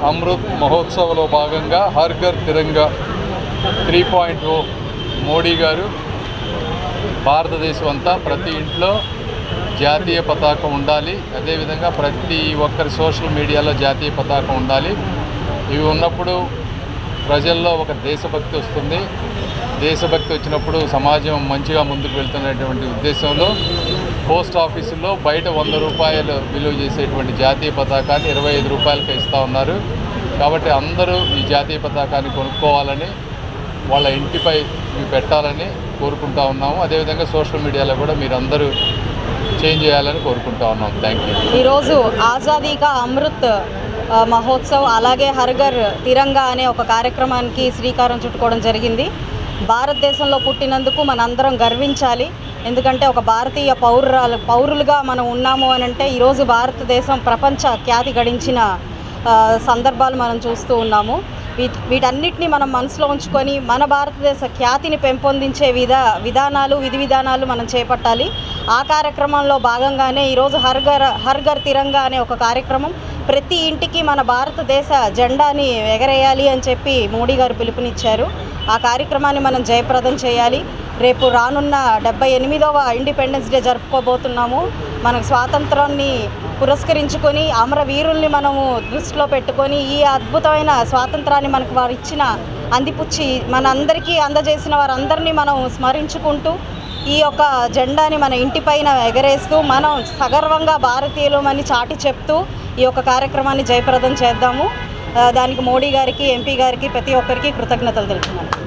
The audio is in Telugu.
అమృత్ మహోత్సవ్లో భాగంగా హర్ ఘర్ తిరంగా 3.0 మోడీ గారు భారతదేశం అంతా ప్రతి ఇంట్లో జాతీయ పతాకం ఉండాలి, అదేవిధంగా ప్రతి ఒక్కరి సోషల్ మీడియాలో జాతీయ పతాకం ఉండాలి. ఇవి ఉన్నప్పుడు ప్రజల్లో ఒక దేశభక్తి వస్తుంది. దేశభక్తి వచ్చినప్పుడు సమాజం మంచిగా ముందుకు వెళ్తున్నటువంటి ఉద్దేశంలో పోస్ట్ ఆఫీసుల్లో బయట 100 రూపాయలు విలువ చేసేటువంటి జాతీయ పతాకాన్ని 25 రూపాయలకి ఇస్తూ ఉన్నారు. కాబట్టి అందరూ ఈ జాతీయ పతాకాన్ని కొనుక్కోవాలని, వాళ్ళ ఇంటిపై ఇవి పెట్టాలని కోరుకుంటా ఉన్నాము. అదేవిధంగా సోషల్ మీడియాలో కూడా మీరందరూ చేంజ్ చేయాలని కోరుకుంటా ఉన్నాం. Thank you. ఈరోజు ఆజాదీ కా అమృత్ మహోత్సవ్ అలాగే హర్ ఘర్ తిరంగా అనే ఒక కార్యక్రమానికి శ్రీకారం చుట్టుకోవడం జరిగింది. భారతదేశంలో పుట్టినందుకు మనందరం గర్వించాలి. ఎందుకంటే ఒక భారతీయ పౌరులుగా మనం ఉన్నాము అని అంటే ఈరోజు భారతదేశం ప్రపంచ ఖ్యాతి గడించిన సందర్భాలు మనం చూస్తూ ఉన్నాము. వీటన్నిటిని మనం మనసులో ఉంచుకొని మన భారతదేశ ఖ్యాతిని పెంపొందించే విధి విధానాలు మనం చేపట్టాలి. ఆ కార్యక్రమంలో భాగంగానే ఈరోజు హర్ ఘర్ తిరంగా అనే ఒక కార్యక్రమం ప్రతి ఇంటికి మన భారతదేశ జెండాని ఎగరేయాలి అని చెప్పి మోడీ గారు పిలుపునిచ్చారు. ఆ కార్యక్రమాన్ని మనం జయప్రదం చేయాలి. రేపు రానున్న 78వ ఇండిపెండెన్స్ డే జరుపుకోబోతున్నాము. మనకు స్వాతంత్రాన్ని పురస్కరించుకొని అమరవీరుల్ని మనము దృష్టిలో పెట్టుకొని ఈ అద్భుతమైన స్వాతంత్రాన్ని మనకు వారు ఇచ్చిన అందిపుచ్చి మనందరికీ అందజేసిన వారందరినీ మనం స్మరించుకుంటూ ఈ యొక్క జెండాని మన ఇంటిపైన ఎగరేస్తూ మనం సగర్వంగా భారతీయులమని చాటి చెప్తూ ఈ యొక్క కార్యక్రమాన్ని జయప్రదం చేద్దాము. దానికి మోడీ గారికి, ఎంపీ గారికి, ప్రతి ఒక్కరికి కృతజ్ఞతలు తెలుపుతున్నాను.